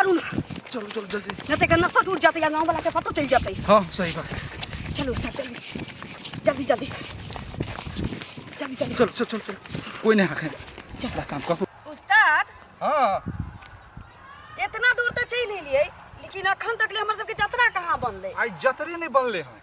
करूँ ना। चलो चलो जल्दी। न तो नक्शा टूट जाते या गाँव वाला के पता चल जाते। हाँ सही बात। चलो उस्ताद जल्दी जल्दी जल्दी जल्दी जल्दी। चलो चलो चलो चलो कोई नहीं आखे। चल शाम को। उस्ताद हाँ इतना दूर तो चल ही लिए लेकिन अखन तक ले हमर सबके जतरा कहाँ बनले। आई जतरे नहीं बनले हैं।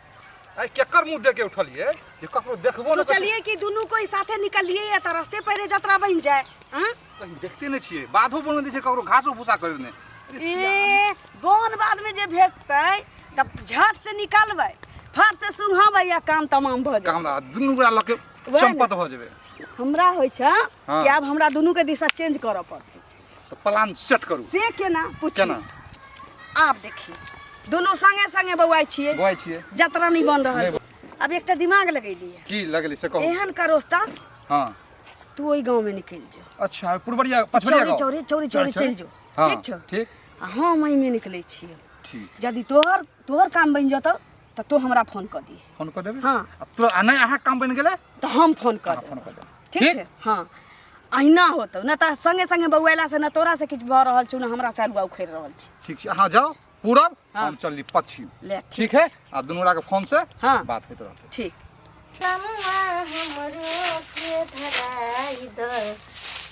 आई केकर मुंह देके उठलिए ये ककरो देखबो न। चलिए कि दोनों कोई साथे निकलिए या त रास्ते पहले जतरा बन जाए। हां कहीं देखते नहीं छिए बाधो बन दै छै ककरो घासो भूसा कर देने। ए बोन बाद में जे भेटतै तब झट से निकलबै फट से सुंघबै या काम तमाम भ जाए। काम दुनू गोरा लके चंपत हो जेबे। हमरा होय छ कि अब हमरा दोनों के दिशा चेंज करऽ पड़तै। तो प्लान सेट करू से केना पूछी केना। आप देखिए दोनों संगे संगे बौआई छिए जतरा नहीं बन रहल छै। अब एकटा दिमाग लगैलिए की लगली से कहो। एहन करो उस्ताद हां तू ओई गांव में निकल जा। अच्छा पुरबरिया पछबरिया गांव चौरी चौरी चौरी चल जो। ठीक छ ठीक। हां मई में निकलै छिए। ठीक यदि तोहर काम बन जतौ त तू हमरा फोन कर दी। फोन कर देबे। हां तो नहीं आहा काम बन गेले तो हम फोन कर देब। ठीक छै हां अहिना होतौ न त संगे संगे बौआला से न तोरा से किछ भ रहल छु न हमरा से अलुआ उखड़ रहल छी। ठीक छै हां जाओ पूरब हम चलली पश्चिम। ठीक है आ दुनूरा के फोन से बात होत रहते। ठीक कमुआ हमरो के धराई द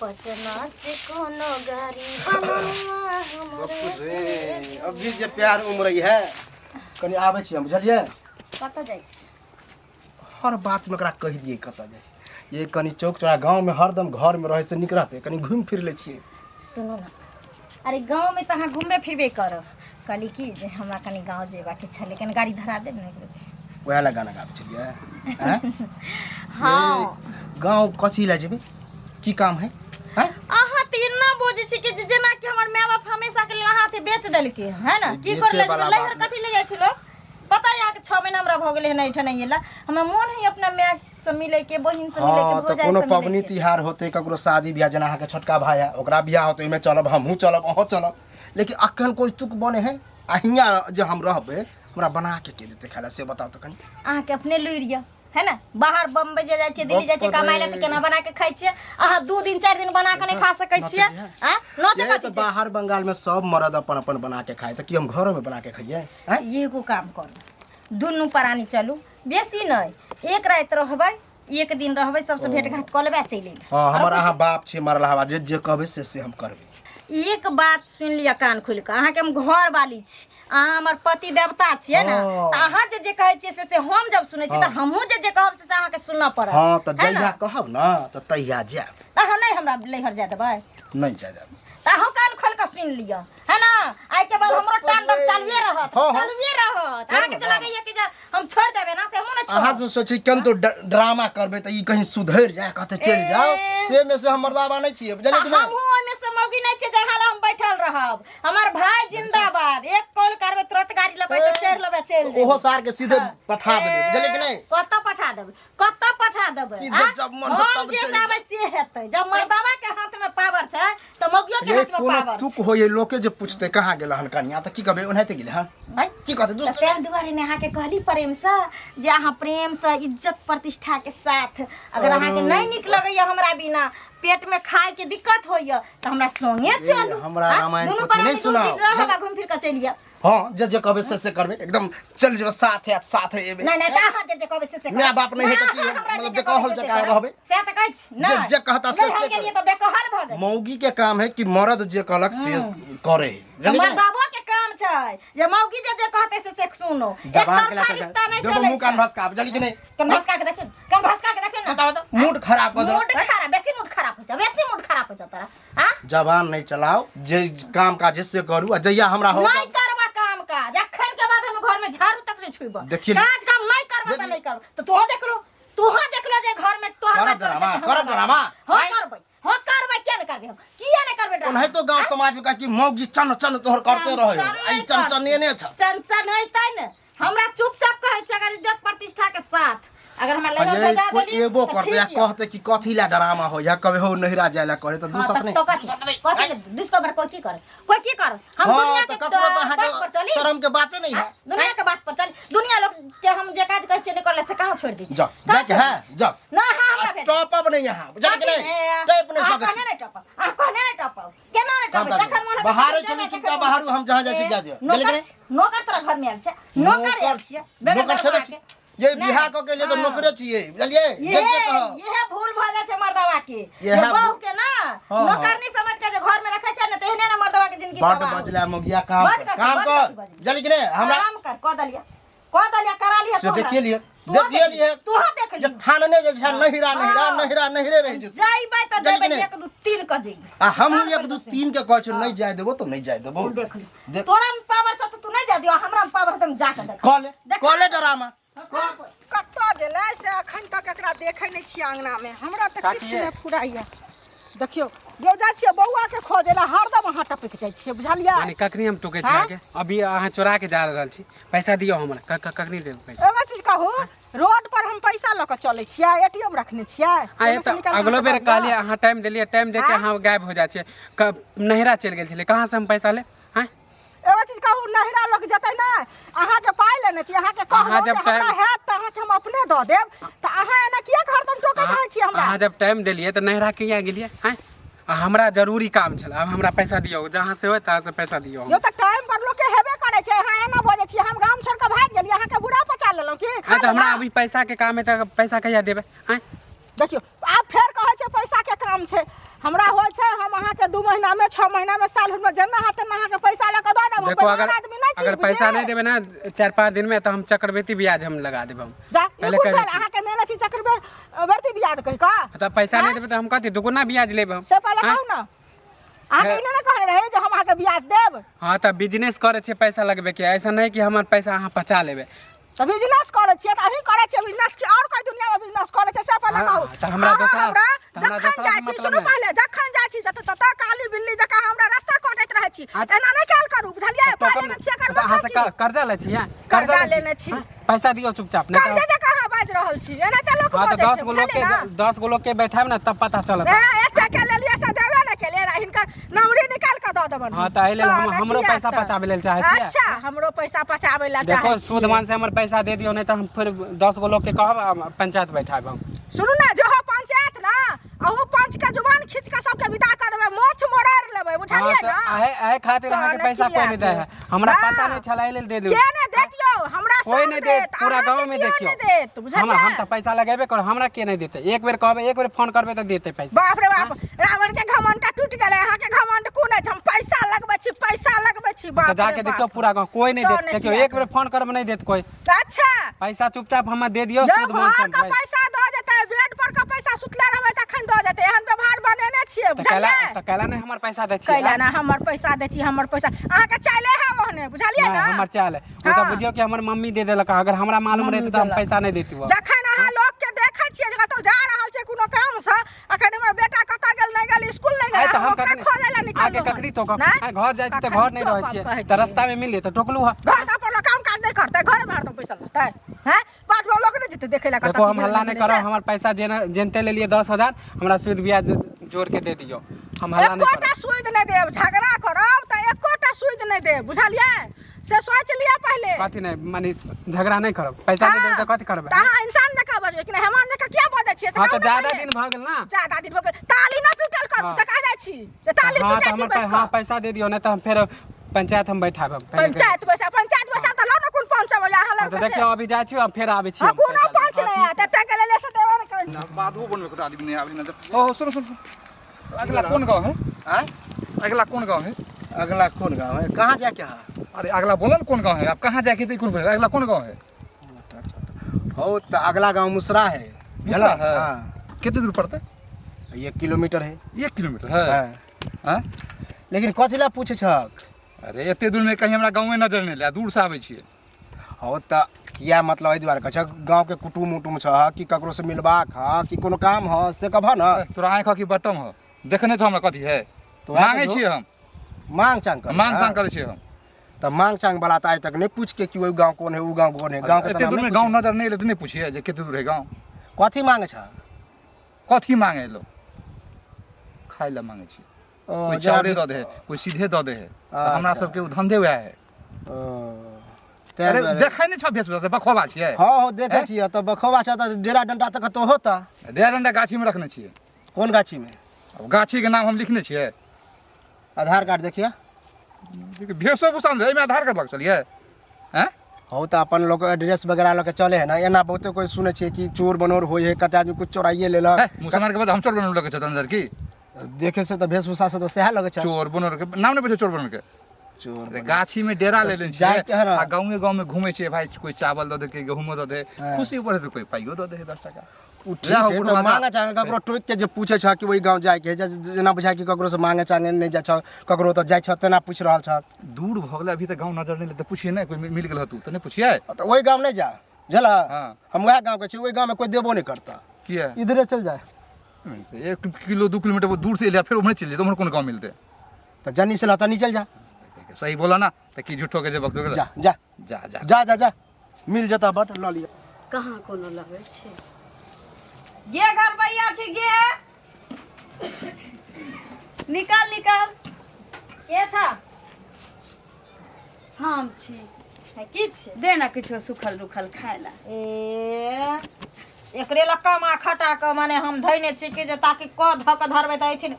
पटना से कोनो गाड़ी कमुआ हमरो। अभी जे प्यार उमरै है कनी आबै छी हम बुझलिए। कत जाइ छी हर बात में ओकरा कह दिए कत जाइ ये कनी चौक चौरा गांव में हरदम घर में रहे से निक रहते कनी घूम फिर ले छिए। सुनो ना अरे गांव में तहाँ घूमबे फिरबे करब कहली कि जे हमरा कनी गांव जेबा के छले कनी गाड़ी धरा देब ने वह ला गाना गाबै छलिए हैं। हां गांव कथी ला जेबे की काम है हैं। आहा तीन ना बोझे छी कि जेना कि हमर माय बाप हमेशा के लिए हाथे बेच देलके है ना की कर ले लहर कथी ले जाय छी लोग पता है यहाँ के 6 महीना हमरा भ गेले है नहीं ठनै येला हमरा मन है अपना माय से मिले के बहिन से मिले के हो जाए। कोनो पबनी तिहार होते ककरो शादी ब्याह जना के छोटका भाई है ओकरा ब्याह होते में चलब हमहू चलब अहो चलब लेकिन अखन कोई तुक बने है अहिया जे हम रहबे हमरा बना के देते खाला से बताओ तो कनी। आहा के अपने लुइरिया है ना बाहर बम्बई जे जाय छै दिल्ली जाय छै कमाई ले त केना बना के खाइ छियै आहा 2 दिन 4 दिन बना के नहीं खा सकै छियै। हां नोचे का तो बाहर बंगाल में सब मर्द अपन अपन बना के खाए त कि हम घरों में बना के खाइए हैं। एगो काम करू दुनू प्राणी चलू बेसी नहीं एक रात रहबै एक दिन रहबै सबसे भेट घाट क लेबै चलि। हां हमर आहा बाप छै मरला हवा जे कहबे से हम करबे। एक बात सुन लिया कान खोल के अहाँ के हम घर वाली छी अहाँ हमर पति देवता छियै ना अहाँ जे कहै छियै से हम जब सुनै छी त हमहू जे कहब से अहाँ के सुनना पड़त। हां त जइया कहब ना त तइया जाब त अहाँ नहीं हमरा लेहर जा देबै नहीं जा जाब त अहाँ कान खोल के सुन लिया है ना आई के बाद हमरो तांडव चालुए रहत अहाँ के लागैया कि हम छोड़ देबे ना से हम ना छोड़। अहाँ से सोची कन तो ड्रामा करबे त ई कहीं सुधर जाए कहते चल जाओ से में से हम मर्दावा नहीं छिए बुझलिए कि हम ओइ में से मौगी नहीं छै जे हाला हम बैठल रहब हमर भाई जिंदाबाद एक कॉल करबे तुरंत गाड़ी लेबै त चढ़ लेबै चल देब ओहो सार के सीधे पठा देबे बुझलिए कि नहीं। कत पठा देबै सीधे जब मन हो तब चल जाबै से हेतै जब मर्दावा के हाथ में पावर छै त मौगियो के हाथ में पावर तू को ये लोके जे पूछते कहां गेल हन कनिया त की कहबे ओनाते गेल हन भाई की कहते दोस्त तेल दुआरे ने अहाँ के कहली प्रेम से जे अहाँ प्रेम से इज्जत प्रतिष्ठा के साथ अगर अहाँ के नहीं निक लगैया हमरा बिना पेट में खाए के दिक्कत होइया त हमरा संगे चलू हमरा रामायण पोथी नहीं सुनाओ घूम फिर के चलिया। हां जे कहबे से करबे एकदम चल जेबे साथ एबे नहीं अहाँ जे कहबे से मैं बाप नहीं है त की मतलब बेकहल जका रहबे से त कहै छी ना जे कहता से के लिए त बेकहल भ गेल। मौगी के काम है कि मर्द जे कहलक से करे मर्दावा के काम छै जे मौगी जे कहते से सुनो एक तरफा रिश्ता नहीं चले मुंह कान भसका बुझली कि नहीं कम भसका के देखिन ना बताओ तो मूड खराब कर दो मूड खराब बेसी मूड खराब हो जा तोरा हां जवान नहीं चलाओ जे काम का जिससे करू जइया हमरा हो नहीं करबा काम का जखन के बाद हम घर में झाड़ू तक नहीं छुइबा काज काम नहीं करबा त नहीं करब त तोह देख लो जे घर में तोहर कर ड्रामा हां करबै क्या नहीं करबे हम किया नहीं करबे ड्रामा नहीं तो गांव समाज में का कि मौगी चन तोहर करते रहे आई चन ने छ चन नहीं तै न हमरा चुपचाप कहै छै अगर इज्जत प्रतिष्ठा के साथ अगर हमरा लेबर भेजा देली एबो करते या कहते कि कथी ला ड्रामा हो या कबे हो नहिरा जायला करे त दूसरा नहीं तो कथी डिस्कवर कोई की करे हम दुनिया के बात पर चली शर्म के बातें नहीं है दुनिया के बात पर चली दुनिया लोग के हम जे काज कहै छै नहीं करले से कहां छोड़ दी जा के है जा ना हां हमरा भेज टॉप अप नहीं यहां बुझल कि नहीं टाइप नहीं सकत कहने नहीं टॉप केना रे काम करबै कर जखन मन बाहर चली चुपचाप बाहर हम जहाँ जाइ छी जा दियो नौकर तोरा घर में आयल छै नौकर आयल छियै नौकर छबे जे बियाह क के लिए तो नौकरे छियै बुझलिए जे कहो ये भूल भ जाय छै मर्दवा के ये बहू के ना नौकर नहीं समझ के जे घर में रखे छै ना तेहने ना मर्दवा के जिंदगी बड बजला मोगिया काम कर जल्दी करे हमरा काम कर क दलिया करा लिया से देखिए लिए देखिए लिए तू देख जे ठानने जे छै नहिरा रह जे जाइबै त जेबै 1 2 3 क जेबै आ हम 1 2 3 के कहै छै नहीं जाय देबो तो नहीं जाय देबो देख तोरा में पावर छ तू नहीं जा दियो हमरा में पावर तुम जा के देख कॉले डरामा कत्तो गेलै से अखन तक एकरा देखै नै छी आंगना में हमरा त किछ नै फुराइया देखियो जो जा छियै बौआ के खोजेला हरदम अहाँ टपक जाइ छियै बुझलियै यानी कखनी हम टोके छी आके अभी अहाँ चोरा के जा रहल छी पैसा दियो हमरा कखनी देब पैसा एगो चीज कहू रोड पर हम पैसा ल के चलै छियै एटीएम रखने छियै अगलो बेर कहलिए अहाँ टाइम देलिए टाइम देके अहाँ गायब हो जाइ छियै नहिरा चल गेल छलै कहाँ से हम पैसा ले हैं एगो चीज कहू नहिरा लग जतै ना अहाँ के पाइ लेने छी अहाँ के कहलौ जब टाइम हैत त अहाँ के हम अपने द देब त अहाँ एना किया हरदम टोकैत रहै छी हमरा अहाँ जब टाइम देलिए त नहिरा किया गेलिए हैं हमरा जरूरी काम छल अब हमरा पैसा दियो जहाँ से हो तहाँ से पैसा दियो यो त टाइम पर लोग के हेबे करे छै अहाँ एना भ जाइ छी हम गाम छोड़ के भाग गेलिए अहाँ के बुरा पचा लेलौ की त हमरा अभी पैसा के काम है त पैसा कहिया देबे हैं देखियो आप फेर कहै छै पैसा के काम छै हमरा होय छै हम अहाँ के 2 महीना में 6 महीना में साल भर में जेना हाथ में अहाँ के पैसा ल के द देब देखो अगर पैसा नहीं देबे ना 4-5 दिन में तो हम चक्रवृद्धि ब्याज हम लगा देब हम पहले अहाँ के नेने छी चक्रवृद्धि ब्याज कहि का त पैसा नहीं देबे त हम कथि दुगुना ब्याज लेब हम से पहले कहू ना अहाँ के इने कहने रहे जे हम अहाँ के ब्याज देब हां त बिजनेस करे छै पैसा लगबे के ऐसा नहीं कि हमर पैसा अहाँ पचा लेबे त बिजनेस करे छियै त अहीं करे छियै बिजनेस की और कोई दुनिया में बिजनेस करे छै से पहले कहू त हमरा दोसरा जखन जाइ छी सुनु पहले जखन जाइ छी तत काली बिल्ली जका हमरा रास्ता काटैत रहै छी एना नहीं काल करू बुझलियै पहले न छियै करबा अहाँ से कर्जा ले छी कर्जा लेने छी पैसा दियो चुपचाप नहीं कर्जा जका अहाँ बाज रहल छी एना त लोक हां त 10 गो लोग के बैठाब ना तब पता चलत एकटा के लेलिए से देबे न केलिए हिनकर नंबरी निकाल के द देबन हां त आइले हमरो पैसा पचाबे लेल चाहै छी अच्छा हमरो पैसा पचाबे ला चाहै देखो सुधमान से हमर पैसा दे दियो नहीं त हम फिर 10 गो लोग के कहब पंचायत बैठाब हम सुनू ना जो पंचायत ना अहू पंच के जुबान खींच के सबके विदा कर देबे मोछ मोड़ार लेबे बुझलिए ना आए खातिर अहाँ के पैसा कोई नहीं दे है हमरा पता नहीं छला लेल दे दियो के ने दे दियो हमरा कोई नहीं दे पूरा गांव में देखियो हम त पैसा लगाबे कर हमरा के नहीं देते एक बेर कहबे एक बेर फोन करबे त देते पैसा बाप रे बाप रावण के घमंड टूट गेले अहाँ के घमंड कोन है हम पैसा लगबै छी बाप तो जाके देखियो पूरा गांव कोई नहीं देते देखियो एक बेर फोन करबे नहीं देत कोई अच्छा पैसा चुपचाप हम दे दियो शुद्ध मन से पैसा द देते बेड पर का पैसा सुतला रहबे तखन द देते एहन व्यवहार बनेने छियै बुझलिए त कैला नहीं हमर पैसा दे छी कैला ना हमर पैसा दे छी हमर पैसा अहाँ के चाले है ओहने बुझलिए ना हमर चाल है वो त बुझियो कि हमर मम्मी दे देलक अगर हमरा मालूम रहते त हम पैसा नहीं देती जखन अहाँ लोग के देखै छियै जे कतौ जा रहल छै कोनो काम से अखन हमर बेटा कतऽ गेल नहीं गेल स्कूल नहीं गेल हम ओकरा खोजे ला निकल आगे ककरी तो घर जाय छी त घर नहीं रहै छियै त रास्ता में मिल ले त टोकलू ह घर त अपन काम काज नहीं करते घर में हरदम पैसा लगता है बात में लोग नहीं जेते देखे ला देखो हम हल्ला नहीं करो हमर पैसा जनते ले लिए 10,000 हमरा सूद ब्याज जोड़ के दे दियो हम हल्ला नहीं एकोटा सूद नहीं देब झगड़ा करब त एकोटा सूद नहीं देब बुझलिए से सोच लिया पहले कथि नहीं माने झगड़ा नहीं करब पैसा नहीं देब त कथि करब त अहाँ इंसान जका बजबै कि नहीं हेमान जका किया बजै छियै से हां त ज्यादा दिन भ गेल ना ज्यादा दिन भ गेल ताली न पीटल करू से कह जाइ छी जे ताली पीटै छी बस हां पैसा दे दियो नहीं त हम फिर पंचायत हम बैठाब पंचायत पैसा त लो न कोन पंच बजा हला त देखियो अभी जाइ छी हम फिर आबै छी कोनो पंच नहीं है त के ले से देबे न कर बादू बनबे को आदमी नहीं आबी ना ओ सुनो अगला कौन गांव है हां अगला कौन गांव है अगला कौन गांव है कहां जाके है अरे अगला बोलन कौन गांव है आप कहां जाके तो कौन अगला कौन गांव है हो त अगला गांव मुसरा है मुसरा है हां कितने दूर पड़ता है 1 किलोमीटर है 1 किलोमीटर है हां लेकिन कथिला पूछे छक अरे एते दूर में कहीं हमरा गांव में नजर नहीं ले दूर से आवे छिए हो त किया मतलब ए द्वारा कछ गांव के कुटुम उटुम छ कि ककरो से मिलबाक ह कि कोनो काम ह से कहब न तोरा आंख की बटम ह देखने तो हमरा कथि है तो मांगे छिए हम मांग चांग करे छिए हम त मांग चांग वाला त आज तक नहीं पूछ के कि ओ गांव कौन है उ गांव कौन है गांव के एते दूर में गांव नजर नहीं ले तो नहीं पूछिए जे कितने दूर है गांव कथि मांगे छ कथि मांगे लो खाइ ला मांगे छिए कोई चावले दे दे कोई सीधे दे दे हमरा सब के धंधे हुआ है अरे देखै नहीं छ भेसुरा से बखोबा छिए हां हो देखे छिए त बखोबा छ त डेरा डंडा तक तो होता डेरा डंडा गाछी में रखने छिए कौन गाछी में अब गाछी के नाम हम लिखने छिए आधार कार्ड देखिए। भेषो भूषण में आधार कार्ड लग चलिए हैं हो तो अपन लोग एड्रेस वगैरह लगे चले है ना, एना बहुते कोई सुने छे कि चोर बनोर होई है, कते आदमी कुछ चोराइए लेलक। मुसलमान के बाद हम चोर बनने लगे छथन अंदर की देखे से तो वेशभूषा से तो सह लगे छे। चोर बनोर के नाम नहीं पता चोर बनोर के चोर अरे गाछी में डेरा ले लेन जाए के है ना। गांव में घूमे छे भाई, कोई चावल दे दे के गेहूं दे दे, खुशी पड़े तो कोई पाइयो दे दे 10 टका। उ ठीक है तो मांगे चाहे ककरो टोक के जे पूछे छ कि वही गांव जाए के जना बुझाय कि ककरो से मांगे चाहे नहीं जा छ, ककरो तो जाय छ तना पूछ रहल छ। दूर भगले अभी तक गांव नजर नहीं ले तो पूछिए ना, कोई मिल गेल तू तो नहीं पूछिए। तो वही गांव नहीं जा जला। हां हम वह गांव के छी, वही गांव में कोई देबो नहीं करता। किया इधरे चल जाए 1 किलो 2 किलोमीटर दूर से ले फिर उन्हें चल जाए तो कौन गांव मिलते तो जनी से लता नहीं चल जा। सही बोला ना तो की झूठो के जे वक्त जा जा जा जा जा जा जा मिल जाता बट ल लिया। कहाँ कोनो लगे छे गे घर भैया छी गे निकाल निकाल के छा हम छी है की छे दे ना किछो सुखल रुखल खाए ला। ए एकरे लक्का मा खटा के माने हम धइने छी कि जे ताकि क धक धरबे त एथिन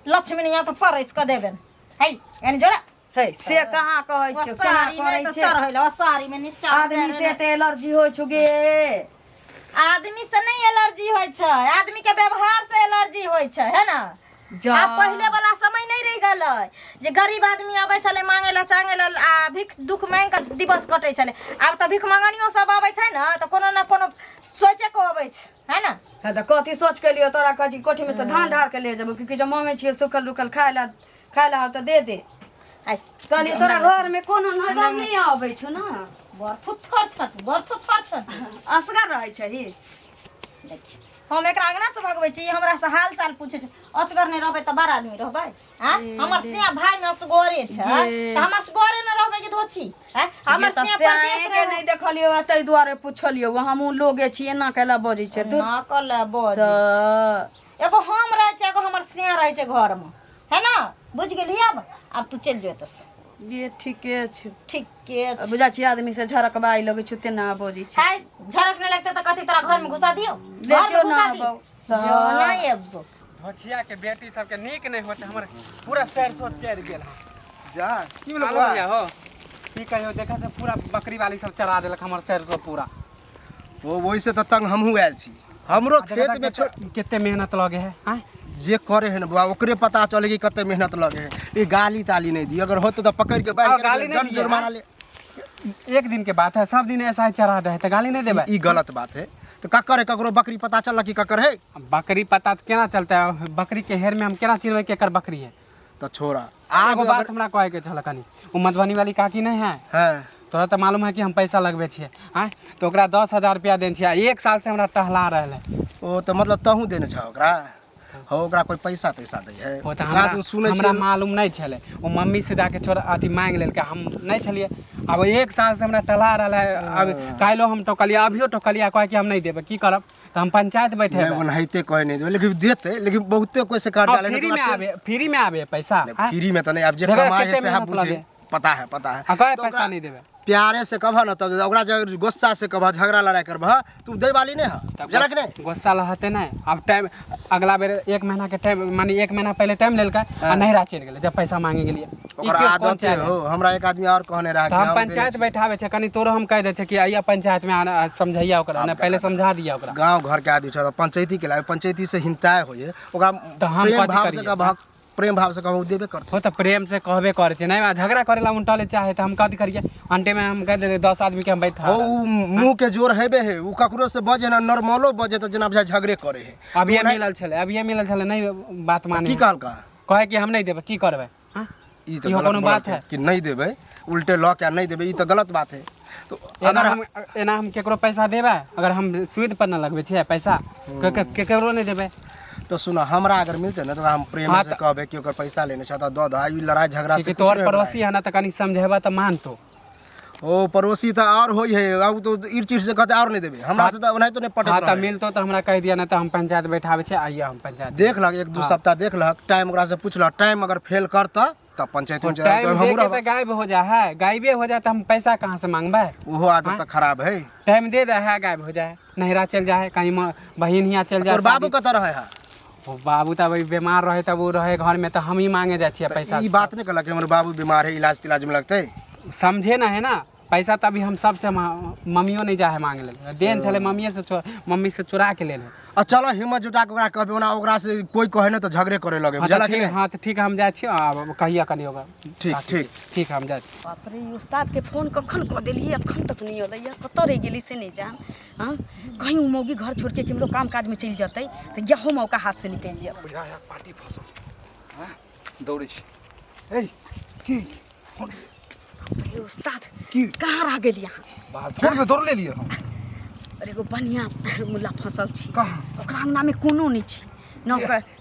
लक्ष्मी यहाँ तो परस क देबेन है एन जोड़ा है से कहाँ कहै छ केना साड़ी में करै तो छै चढ़ैला साड़ी में नीचा आदमी से ते एलर्जी होय छु गे। आदमी से नहीं एलर्जी होय छै, आदमी के व्यवहार से एलर्जी होय छै है ना। अब पहले वाला समय नहीं रह गल जे गरीब आदमी आवे छले मांगे ला चांगे ला आ भिख दुख मांग के दिवस कटे छले। अब तो भिख मंगनियो सब आवे छै ना तो कोनो ना कोनो सोचे को आवे छै है ना। है त कथी सोच के लियो तोरा कजी कोठी में से धान ढार के ले जेबो कि जे मांगे छिए सुखल रुखल खाए ला हो त दे दे। आई कहली तोरा घर में कोनो नजर नहीं आवे छ ना। बरथुथर छत असगर रहै छही। देखी हम एकरा अंगना से भगबै छी, हमरा से हाल चाल पूछे छै। असगर नहीं रहबै त बड़ आदमी रहबै हां। हमर सिया भाई में असगरे छै त हम असगरे न रहबै कि धोछी हैं। हमर सिया पर के नहीं देखलियो तै दुआरे पूछलियो हमहु लोगे छी एना केला बजै छै तू ना कल बोझ एगो हम रहे छै एगो हमर सिया रहे छै घर में है ना। बुझ गेली अब तू चल जेतस ये ठीके छै। ठीके छै बुझा छी आदमी से झरकबाई लगे छु तेना बजै छै। हाय झरक नहीं लगते तो कथी तोरा घर में घुसा दियो ले जो ना जो ना एबो भोछिया के बेटी सबके नीक नहीं होते, हमर पूरा सरसों चढ़ गेल जा की बोल मालूम है हो की कहियो देखा से पूरा बकरी वाली सब चरा देलक हमर सरसों पूरा। ओ वही से त तंग हमहू आयल छी। हमरो खेत में कितने मेहनत लगे है हैं जे करे है ना बुआ ओकरे पता चले कि कते मेहनत लगे है। ये गाली ताली नहीं दी, अगर होतो तो पकड़ के बांध के दंड जुर्माना ले। एक दिन के बात है, सब दिन ऐसा ही चरा दे तो गाली नहीं देबे। ई गलत बात है। तो ककर है ककरो बकरी पता चलला कि ककर है। बकरी पता केना चलता है, बकरी के हेर में हम केना चिन्हबै कि एकर बकरी है। तो छोड़ा एगो बात हमरा कहे के छल कनी, वो मधुबनी वाली काकी नहीं है हैं तोरा तो मालूम है कि हम पैसा लगबे छिए हैं तो ओकरा 10,000 रुपया देन छिए, 1 साल से हमरा टहला रहले। ओ तो मतलब तहू देने छ ओकरा हो ओकरा कोई पैसा तैसा दे है वो तो बात सुनै हमरा छी। मालूम नहीं छले, वो मम्मी से जाके छोड़ अथी मांग लेलके, हम नहीं छलिए। अब 1 साल से हमरा टहला रहले। अब काल्हो हम टोकलिया अभियो टोकलिया कहे कि हम नहीं देबे की करब तो हम पंचायत बैठे नहीं ओनहिते कहे नहीं दे लेकिन देते, लेकिन बहुते कोई से काट डाले फ्री में आवे पैसा फ्री में तो नहीं। अब जे देखा कमाए कितने से हम मेहनत पूछे लगे। पता है तो पैसा ओकरा नहीं देबे प्यारे से कहबा ना तब ओकरा जब गुस्सा से कहबा झगड़ा लड़ाई करबा तू दे वाली नहीं है जरा कि नहीं। गुस्सा लहते नहीं। अब टाइम अगला बेर 1 महीना के टाइम माने 1 महीना पहले टाइम लेलका आ नहिरा चल गेले जब पैसा मांगे के लिए। ओकरा आदत हो। हमरा एक आदमी और कहने रहा तो हम पंचायत बैठावे छे कनी तोरो हम कह दे छे कि आइया पंचायत में आना समझैया ओकरा ने पहले समझा दिया ओकरा। गांव घर के आदमी छ पंचायती के लाए पंचायती से हिंताए होए ओकरा तो हम प्रेम कथी भाव से करिए? कहबा प्रेम भाव से कहबा देबे करत हो तो प्रेम से कहबे करे छे नहीं झगड़ा करेला उनटले चाहे तो हम कथी करिए। अंटे में हम कह दे 10 आदमी के हम बैठा हो उ मुंह के जोर हेबे है उ ककरो से बजे ना नॉर्मलो बजे तो जना बुझा झगड़े करे है। अब ये मिलल छले नहीं बात माने की कहल का कहे कि हम नहीं देबे की करबे। हां ई तो इहो गलत कोनो बात बात है है कि नहीं देबे उल्टे लॉ क्या नहीं देबे ई तो गलत बात है। तो अगर हम एना हम केकरो पैसा देबे अगर हम सूद पर न लगबे छे पैसा केकरो नहीं देबे तो सुना हमरा अगर मिलते ना तो हम प्रेम हाँ से कहबे कि ओकर पैसा लेने छ त द द ई लड़ाई झगड़ा से कि तोर पड़ोसी है ना तो कनी समझेबा तो मान तो ओ पड़ोसी तो और होई है अब तो ई चीज से कहते और नहीं देबे हमरा से तो नहीं तो नहीं पटे। हाँ तो मिलतो तो हमरा कह दिया ना तो हम पंचायत बैठावे छे आइया हम पंचायत देख लग 1-2 सप्ताह देख लग टाइम ओकरा से पूछ ल टाइम अगर फेल करता तब पंचायत में टाइम हम दे के तो गायब हो जा है, गायबे हो जाए तो हम पैसा कहाँ से मांगबे। वो आदत तो खराब है। टाइम दे दे है गायब हो जाए नहिरा चल जाए कहीं बहिन हियाँ चल जाए। तोर बाबू कत रहे है वो बाबू तब अभी बीमार रहे तब वो रहे घर में तो हम ही मांगे जाए छियै पैसा ई बात नहीं कहला कि हमर बाबू बीमार है इलाज तिलाज में लगते। समझे ना है ना पैसा तभी हम सबसे मम्मियों नहीं जा है मांगे ले देन चले मम्मी से चुरा के ले आ चलो हिम्मत जुटा के ओकरा कहबे ओना ओकरा से कोई कहे ना तो झगड़े करे लगे बुझला कि नहीं? हाँ तो ठीक है हम जाए छियै अब कहिया कनी होगा ठीक ठीक ठीक है हम जाए छियै। बाप रे उस्ताद के फोन कखन कऽ देलियै अखन तक नहीं अलै कतऽ रहि गेली से नहीं जान। हाँ कहीं उ मौगी घर छोड़ के केमरो काम काज में चलि जेतै तऽ यहो मौका हाथ से निकलि जायत। बुझाया पार्टी फंसो हां दौड़े छी ए की फोन अरे उस्ताद की कहाँ रह गेली अहाँ? बाहर फोन में दौड़ ले लिए हम अरे एगो बढ़िया मुल्ला फंसल छी कहाँ? ओकरा अंगना में कोनो नहीं छी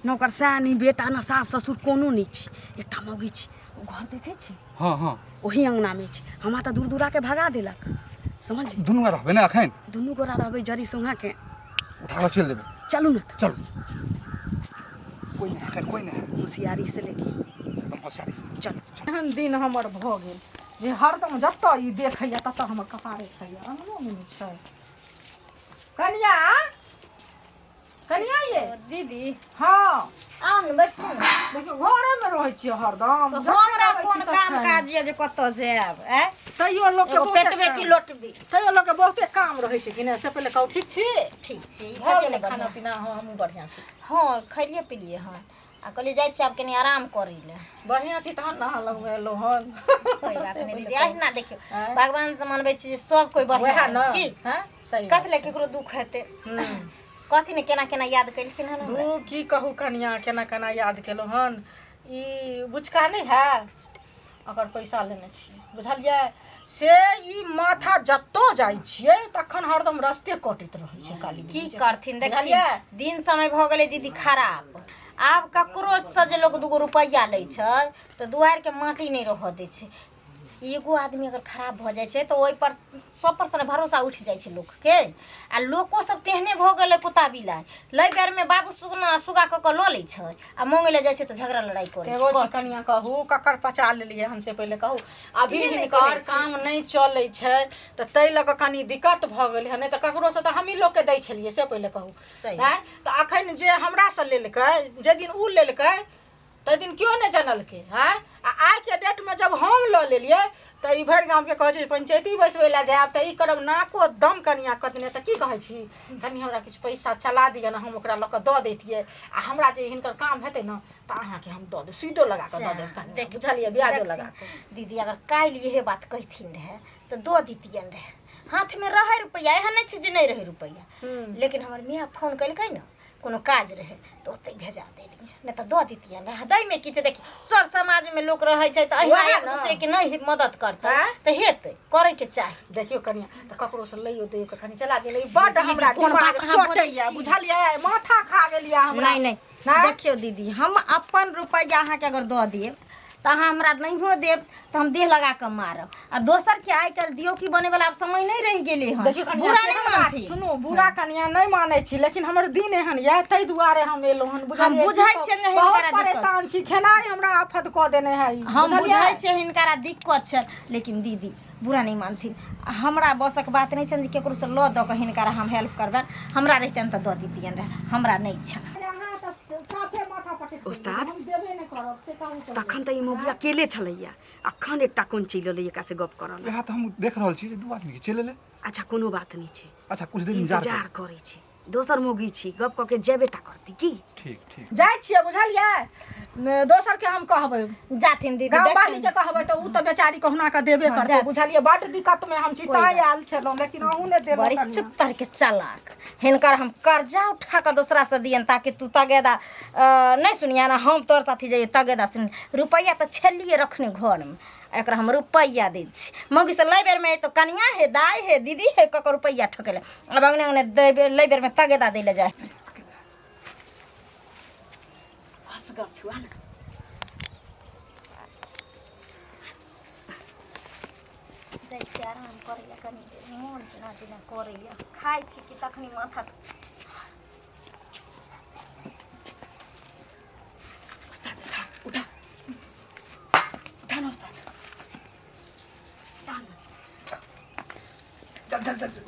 नौकर सानी बेटा न सास ससुर कोनो नहीं छी एकटा मौगी छी ओ घर देखे छी हां हां वही अंगना में छी हमरा तऽ दूर दूरा के भगा देलक समझली। दुनू रहबे ना अखन दुनू गोरा रहबै जरी सोहा के उठा के चल देबे चलू न तऽ। चल कोई नहीं अखन कोई नहीं होशियारी से लेके एकदम होशियारी से चलू। एहन दिन हमर भऽ गेल जे हरदम जतऽ ई देखैया ततऽ हमर कपारे खैया अंगनो में नहि छै। कनिया कनिया ये दीदी हाँ आउ ने बैठू ने। देखियो घरे में रहै छियै हरदम हमरा कोन काम काज ये जे कतऽ जायब ए तैयो लोग के एगो पेटबे की लोटबे तैयो लोग के बहुते काम रहै छै कि नहि से पहिले कहू ठीक छी ठीक छी ई भऽ छथिन गेलै ने खाना बढ़िआँ। पीना हाँ हमहूँ बढ़िआँ छी हाँ खैलिए पिलिए हन आ कहलिए जाइ छी आब कनी आराम करै ले बढ़िआँ छी तहन नहा लगबै एलहुँ हन कोई बात नहीं दीदी अहिना देखियो भगवान से मनबै छी जे सब कोई बढ़िया वएह न की हाँ सही कथी ले केकरो दुख हेतै कथी ने केना केना याद केलखिन हन हमरा। दू की कहू कनिया केना केना याद केलहुँ हन ई बुचका नहीं है ओकर पैसा लेने छियै बुझलियै से ई माथा जतऽ जाइ छियै तखन हरदम रस्ते कटैत रहै छै काली की बीजी। करथिन देखिए बुझलियै? दिन समय भऽ गेलै दीदी खराब आब ककरो से जे लोग दूगो रुपैआ लै छै तऽ दुआरि के माटी नहीं रह दै छै। एगो आदमी अगर खराब भऽ जाइ छै तऽ ओहि पर 100% भरोसा उठि जाइ छै लोग के आ लोको सब तेहने भऽ गेलै कुत्ता बिलाइ लै बेर में बाबू सुगा कऽ के लऽ लै छै आ मांगे ले जाइ छै तऽ झगड़ा लड़ाई करे एगो छै। छी कनिया कहू ककर पचा लेलियै हन से पहिले कहू अभी हिनकर काम नहीं चलै छै तऽ ताहि लऽ कऽ कनी दिक्कत भऽ गेलै हन नहि तऽ ककरो से तऽ हमही लोग के दै छलियै से पहिले कहू सही। हैं तऽ अखन जे हमरा से लेलकै जे दिन उ लेलकै ताहि दिन क्यों नहीं जानलकै हैं आ आइ के डेट में जब हम लऽ लेलियै तऽ ई भरि गाँव के कहै छै पंचायती बैसबै लए जायब तऽ ई करब नाको दम कनिया कतने तऽ की कहै छी कनि हमरा किछु पैसा चला दिअ ने हम ओकरा लऽ कऽ दऽ दैतियै आ हमरा जे हिनकर काम हेतै ने तऽ अहाँके हम दऽ देब सीधो लगा कऽ दऽ देब कनिया बुझलियै ब्याजो लगा कऽ। दीदी अगर काल्हि इहे बात कहथिन रहे तऽ दऽ दितियन रहे हाथ में रहे रुपैआ एहन नहीं छै जे नहीं रहे रुपैआ लेकिन हमर मियाँ फोन कलकै ने कोनो काज रहे तो ओते भेजा देलिए नहीं तो दऽ दितियन रहे दै में किछ देखी सर समाज में लोग रहे छै तऽ अहिना एक दूसरे के नहीं मदद करतै तऽ हेतै करे के चाही। देखियो कनिया तऽ ककरो से लइयो दैयो के कनि चला देलै बड हमरा दिमाग चटैया बुझलियै माथा खा गेलिया हमरा। नहीं नहीं देखियो दीदी हम अपन रुपैया अहाँ के अगर दऽ देब तऽ अहाँ हमरा नहियो देब तऽ हम देह लगा कऽ मारब आ दोसर के आइ काल्हि दियो की बने वाला अब समय नहीं रह गेलै हन देखियो कनिया बुरा नहीं मानथिन सुनो बुरा कनिया नहीं मानै छी लेकिन हमर दिन एहन या तै दुआरे हम एलहुं हन बुझलियै हम बुझाइ छियै ने बहुत हिनकरा दिक्कत परेशान छी खेनाइ हमरा आफत कऽ देने है ई, हम बुझलियै? बुझाइ छियै हिनकरा दिक्कत छै लेकिन दीदी बुरा नहीं मानथिन हमरा बसक बात नहीं छनि जे केकरो से लऽ दऽ कऽ हिनकरा हम हेल्प करबनि हमरा रहितनि तऽ दऽ दितियनि रहे हमरा नहीं छै। उस्ताद तखन तऽ ई मौगी अकेले छलैया अखन एकटा कोन चलि एलै एकरा से गप करल। यहाँ तो हम देख रहल छी दू आदमी के चले ले। अच्छा कोनो बात नहीं छै अच्छा कुछ दिन इंतजार इंतजार करै छी दोसर मौगी छी गप कऽ के जेबेटा करती की ठीक ठीक जाइ छियै बुझलियै दोसर के हम कहबै जाथिन दीदी गाँव देखथिन। वाली के कहबै तऽ उ तऽ बेचारी कहुना के देबे करतै जात। बुझलियै बड दिक्कत में हम छी ताय आयल छलहुँ लेकिन अहूँ ने देबे बड़ी कनिया। चुतर के चालाक हिनकर हम कर्जा उठा के दूसरा से दियन ताकि तू तगेदा नहीं सुनिया ना हम तोर साथी जाइए तगेदा सुन रुपैया तो छलिए रखने घर में एकरा हम रुपैया दै छी मौगी से लै बेर में तो कनिया है दाई है दीदी है ककर रुपैया ठकेले अब अंगने अंगने लै बेर में तगेदा दै ले जाए असगर छुआ ना जाइ छी आराम करैया कनी देर मोन जेना जेना करैया खाइ छी कि तखनी माथा उस्ताद उठा उठा ना उस्ताद चल चल चल